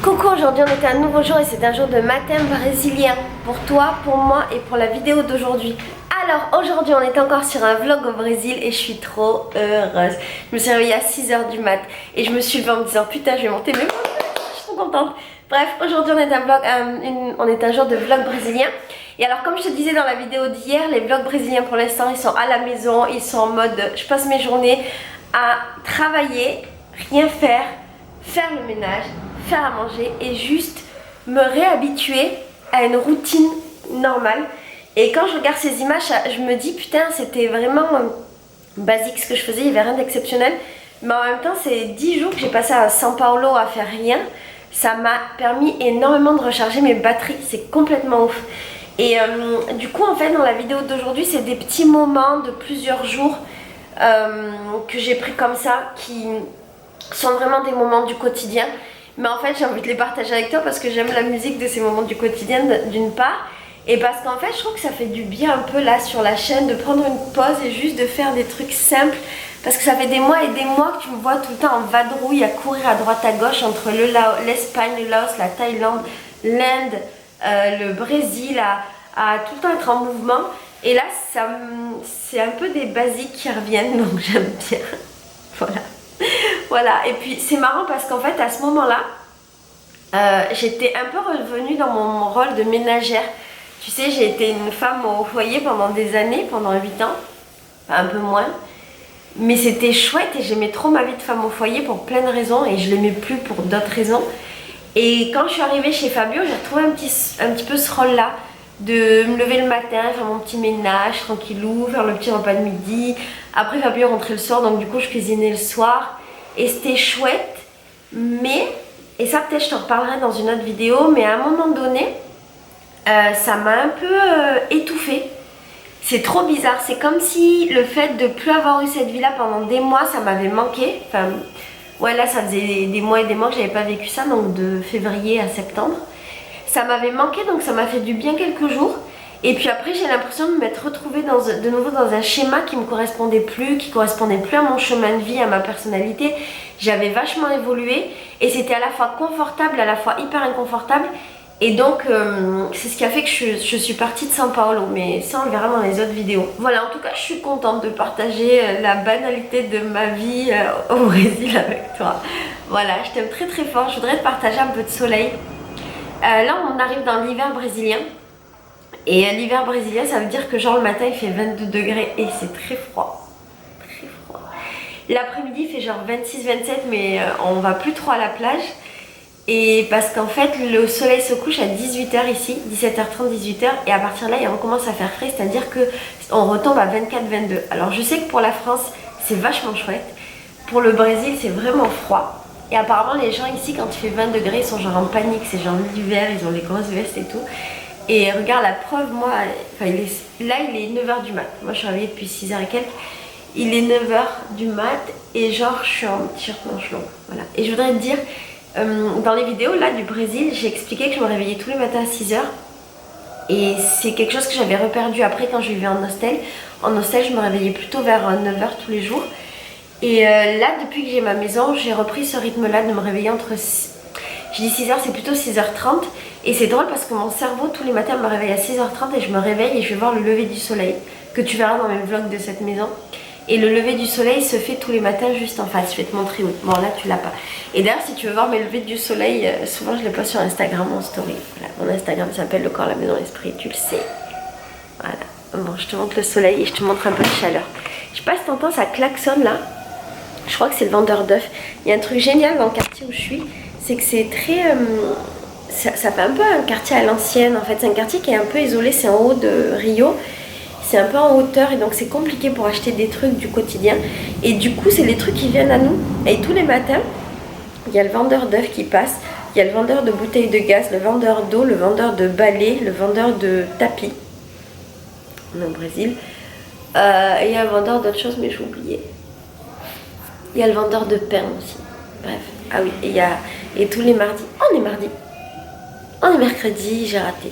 Coucou, aujourd'hui on est un nouveau jour et c'est un jour de matin brésilien pour toi, pour moi et pour la vidéo d'aujourd'hui. Alors aujourd'hui on est encore sur un vlog au Brésil et je suis trop heureuse. Je me suis réveillée à 6h du mat et je me suis levée en me disant putain je vais monter mes vlogs, je suis trop contente. Bref, aujourd'hui on est un jour de vlog brésilien. Et alors comme je te disais dans la vidéo d'hier, les vlogs brésiliens pour l'instant ils sont à la maison, ils sont en mode je passe mes journées à travailler, rien faire, faire le ménage, faire à manger et juste me réhabituer à une routine normale. Et quand je regarde ces images, je me dis putain c'était vraiment basique ce que je faisais, il n'y avait rien d'exceptionnel. Mais en même temps c'est 10 jours que j'ai passé à São Paulo à faire rien. Ça m'a permis énormément de recharger mes batteries, c'est complètement ouf. Et du coup en fait dans la vidéo d'aujourd'hui c'est des petits moments de plusieurs jours que j'ai pris comme ça qui sont vraiment des moments du quotidien. Mais en fait j'ai envie de les partager avec toi parce que j'aime la musique de ces moments du quotidien d'une part. Et parce qu'en fait je trouve que ça fait du bien un peu là sur la chaîne de prendre une pause et juste de faire des trucs simples. Parce que ça fait des mois et des mois que tu me vois tout le temps en vadrouille à courir à droite à gauche entre l'Espagne, le Laos, la Thaïlande, l'Inde, le Brésil, à tout le temps être en mouvement. Et là c'est un peu des basiques qui reviennent donc j'aime bien. Voilà. Voilà, et puis c'est marrant parce qu'en fait à ce moment-là, j'étais un peu revenue dans mon rôle de ménagère. Tu sais, j'ai été une femme au foyer pendant des années, pendant 8 ans, enfin, un peu moins. Mais c'était chouette et j'aimais trop ma vie de femme au foyer pour plein de raisons et je l'aimais plus pour d'autres raisons. Et quand je suis arrivée chez Fabio, j'ai retrouvé un petit peu ce rôle-là. De me lever le matin, faire mon petit ménage tranquillou, faire le petit repas de midi. Après Fabio rentrait le soir, donc du coup je cuisinais le soir. Et c'était chouette, mais, et ça peut-être je t'en reparlerai dans une autre vidéo, mais à un moment donné, ça m'a un peu étouffée. C'est trop bizarre, c'est comme si le fait de plus avoir eu cette vie-là pendant des mois, ça m'avait manqué. Enfin, ouais là ça faisait des mois et des mois que j'avais pas vécu ça, donc de février à septembre. Ça m'avait manqué donc ça m'a fait du bien quelques jours. Et puis après j'ai l'impression de m'être retrouvée de nouveau dans un schéma qui me correspondait plus, qui correspondait plus à mon chemin de vie, à ma personnalité. J'avais vachement évolué et c'était à la fois confortable, à la fois hyper inconfortable. Et donc c'est ce qui a fait que je suis partie de São Paulo, mais ça on le verra dans les autres vidéos. Voilà, en tout cas je suis contente de partager la banalité de ma vie au Brésil avec toi. Voilà, je t'aime très très fort, je voudrais te partager un peu de soleil. Là on arrive dans l'hiver brésilien. Et l'hiver brésilien ça veut dire que genre le matin il fait 22 degrés et c'est très froid. Très froid. L'après-midi il fait genre 26-27 mais on va plus trop à la plage. Et parce qu'en fait le soleil se couche à 18h ici, 17h30, 18h. Et à partir de là il recommence à faire frais, c'est-à-dire que on retombe à 24-22. Alors je sais que pour la France c'est vachement chouette. Pour le Brésil c'est vraiment froid. Et apparemment les gens ici quand il fait 20 degrés ils sont genre en panique, c'est genre l'hiver, ils ont les grosses vestes et tout. Et regarde la preuve, moi, enfin, là il est 9h du mat, moi je suis réveillée depuis 6h et quelques. Il est 9h du mat et genre je suis en t-shirt manche longue, voilà. Et je voudrais te dire, dans les vidéos là du Brésil, j'ai expliqué que je me réveillais tous les matins à 6h. Et c'est quelque chose que j'avais reperdu après quand je vivais en hostel. En hostel je me réveillais plutôt vers 9h tous les jours. Et là depuis que j'ai ma maison, j'ai repris ce rythme là de me réveiller entre... Je dis 6h, c'est plutôt 6h30. Et c'est drôle parce que mon cerveau tous les matins me réveille à 6h30 et je me réveille et je vais voir le lever du soleil que tu verras dans mes vlogs de cette maison. Et le lever du soleil se fait tous les matins juste en face. Je vais te montrer où. Bon là tu l'as pas. Et d'ailleurs si tu veux voir mes levées du soleil, souvent je les poste sur Instagram en story. Voilà, mon Instagram s'appelle Le Corps, la Maison, l'Esprit, tu le sais. Voilà. Bon, je te montre le soleil et je te montre un peu de chaleur. Je sais pas si t'entends, ça klaxonne là. Je crois que c'est le vendeur d'œufs. Il y a un truc génial dans le quartier où je suis, c'est que c'est très... ça fait un peu un quartier à l'ancienne en fait. C'est un quartier qui est un peu isolé, c'est en haut de Rio. C'est un peu en hauteur et donc c'est compliqué pour acheter des trucs du quotidien. Et du coup c'est les trucs qui viennent à nous. Et tous les matins, il y a le vendeur d'œufs qui passe. Il y a le vendeur de bouteilles de gaz, le vendeur d'eau, le vendeur de balais, le vendeur de tapis. On est au Brésil. Et il y a un vendeur d'autres choses mais j'ai oublié. Il y a le vendeur de pain aussi. Bref. Ah oui, et tous les mardis. On est mardi. On est mercredi, j'ai raté.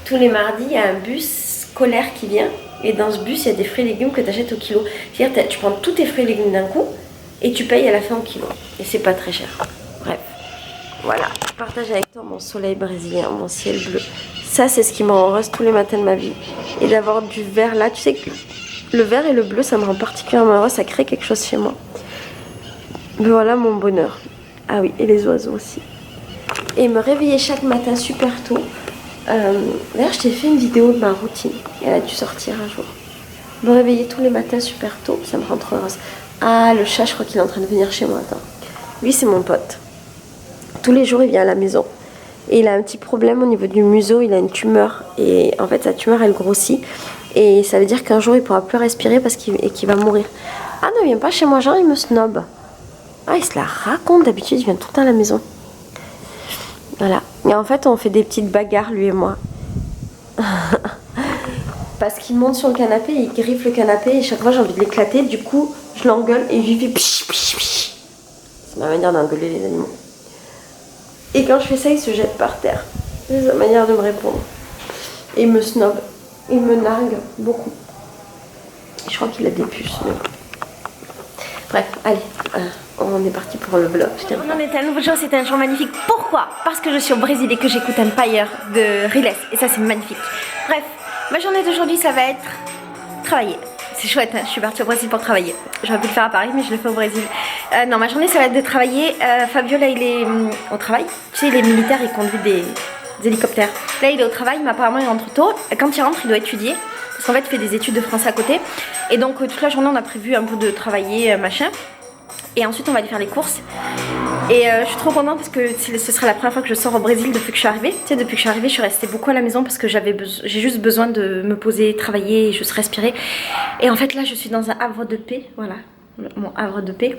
Tous les mardis, il y a un bus scolaire qui vient. Et dans ce bus, il y a des fruits et légumes que tu achètes au kilo. C'est-à-dire tu prends tous tes fruits et légumes d'un coup et tu payes à la fin au kilo. Et c'est pas très cher. Bref. Voilà, je partage avec toi mon soleil brésilien, mon ciel bleu. Ça, c'est ce qui me rend heureuse tous les matins de ma vie. Et d'avoir du vert là, tu sais que le vert et le bleu, ça me rend particulièrement heureuse, ça crée quelque chose chez moi. Mais voilà mon bonheur. Ah oui, et les oiseaux aussi. Et me réveiller chaque matin super tôt. D'ailleurs, je t'ai fait une vidéo de ma routine. Elle a dû sortir un jour. Me réveiller tous les matins super tôt, ça me rend trop heureuse. Ah, le chat, je crois qu'il est en train de venir chez moi. Attends. Lui, c'est mon pote. Tous les jours, il vient à la maison. Et il a un petit problème au niveau du museau, il a une tumeur. Et en fait, sa tumeur, elle grossit. Et ça veut dire qu'un jour, il pourra plus respirer parce qu'il va mourir. Ah non, il vient pas chez moi, genre, il me snob. Ah, il se la raconte. D'habitude, il vient tout le temps à la maison. Voilà. Et en fait, on fait des petites bagarres, lui et moi. Parce qu'il monte sur le canapé, il griffe le canapé. Et chaque fois, j'ai envie de l'éclater. Du coup, je l'engueule et je lui fais pich, pich, pich. C'est ma manière d'engueuler les animaux. Et quand je fais ça, il se jette par terre. C'est sa manière de me répondre. Et il me snob. Il me nargue beaucoup. Je crois qu'il a des puces. Mais... Bref, allez, on est parti pour le vlog. On en est à un nouveau jour, c'était un jour magnifique. Pourquoi? Parce que je suis au Brésil et que j'écoute Empire de Riles. Et ça, c'est magnifique. Bref, ma journée d'aujourd'hui, ça va être travailler. C'est chouette, hein, je suis partie au Brésil pour travailler. J'aurais pu le faire à Paris, mais je le fais au Brésil. Non, ma journée, ça va être de travailler. Fabio, là, il est au travail. Tu sais, il est militaire, il conduit des hélicoptères. Là, il est au travail, mais apparemment, il rentre tôt. Quand il rentre, il doit étudier. Parce qu'en fait, il fait des études de français à côté. Et donc, toute la journée, on a prévu un peu de travailler, machin. Et ensuite, on va aller faire les courses. Et je suis trop contente parce que ce sera la première fois que je sors au Brésil depuis que je suis arrivée. Tu sais, depuis que je suis arrivée, je suis restée beaucoup à la maison parce que j'ai juste besoin de me poser, travailler et juste respirer. Et en fait, là, je suis dans un havre de paix. Voilà, mon havre de paix.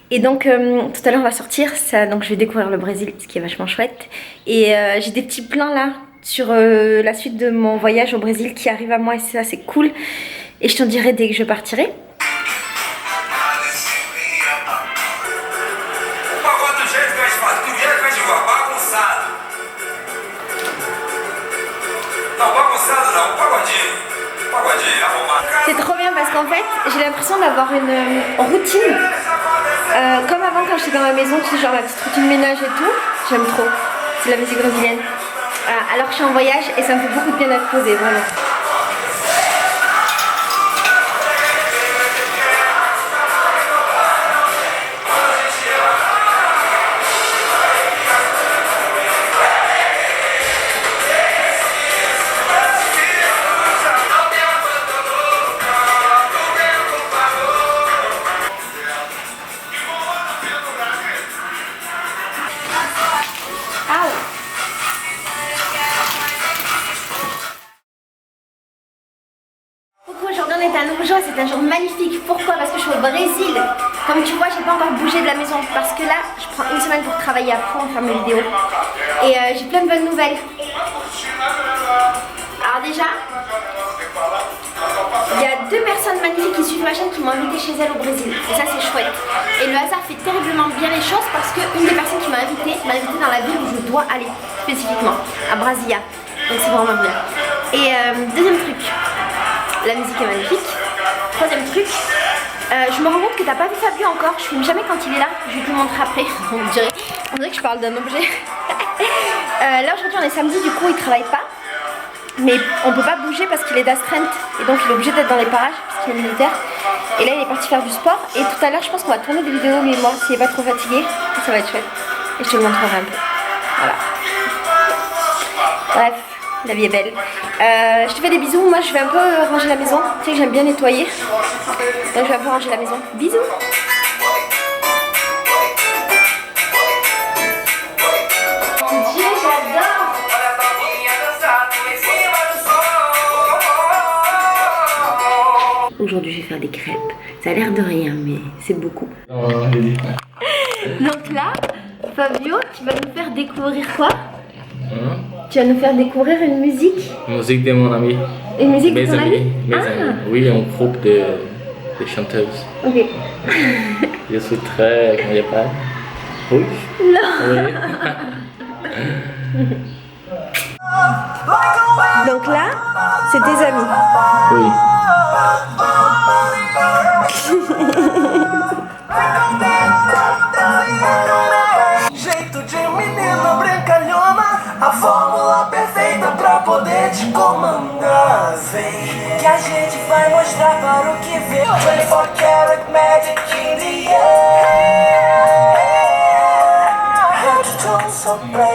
Et donc, tout à l'heure, on va sortir. Donc, je vais découvrir le Brésil, ce qui est vachement chouette. Et j'ai des petits plans là sur la suite de mon voyage au Brésil qui arrive à moi et ça, c'est cool. Et je t'en dirai dès que je partirai. C'est trop bien parce qu'en fait, j'ai l'impression d'avoir une routine comme avant quand j'étais dans ma maison, tu sais, genre ma petite routine ménage et tout. J'aime trop. C'est la musique brésilienne. Alors que je suis en voyage et ça me fait beaucoup de bien d'être posée, vraiment. C'est un nouveau jour, c'est un jour magnifique. Pourquoi? Parce que je suis au Brésil. Comme tu vois, j'ai pas encore bougé de la maison parce que là, je prends une semaine pour travailler à fond, faire mes vidéos. Et j'ai plein de bonnes nouvelles. Alors déjà, il y a 2 personnes magnifiques qui suivent ma chaîne qui m'ont invité chez elles au Brésil. Et ça, c'est chouette. Et le hasard fait terriblement bien les choses parce qu'une des personnes qui m'a invité dans la ville où je dois aller spécifiquement, à Brasilia. Donc c'est vraiment bien. Et deuxième truc. La musique est magnifique. Troisième truc, je me rends compte que t'as pas vu Fabio encore. Je filme jamais quand il est là. Je vais te le montrer après. On dirait que je parle d'un objet. Là aujourd'hui on est samedi, du coup il travaille pas. Mais on peut pas bouger parce qu'il est d'astreinte. Et donc il est obligé d'être dans les parages parce qu'il est militaire. Et là il est parti faire du sport. Et tout à l'heure je pense qu'on va tourner des vidéos lui et moi s'il est pas trop fatigué. Ça va être chouette. Et je te le montrerai un peu. Voilà. Bref. La vie est belle. Je te fais des bisous. Moi, je vais un peu ranger la maison. Tu sais que j'aime bien nettoyer. Donc, je vais un peu ranger la maison. Bisous. Mon Dieu, j'adore. Aujourd'hui, je vais faire des crêpes. Ça a l'air de rien, mais c'est beaucoup. Donc là, Fabio, tu vas nous faire découvrir quoi? Tu vas nous faire découvrir une musique. Musique de mon ami. Une musique de ton ami? Mes amis. Oui, un groupe de chanteuses. Ok. Je suis très... Comment il pas? Oui. Non. Oui. Donc là, c'est tes amis. Oui. Jeito de menino. a fórmula perfeita pra poder te comandar. Vem, que a gente vai mostrar para o que vem. 24 karat magic in the air. Head to toe so bright.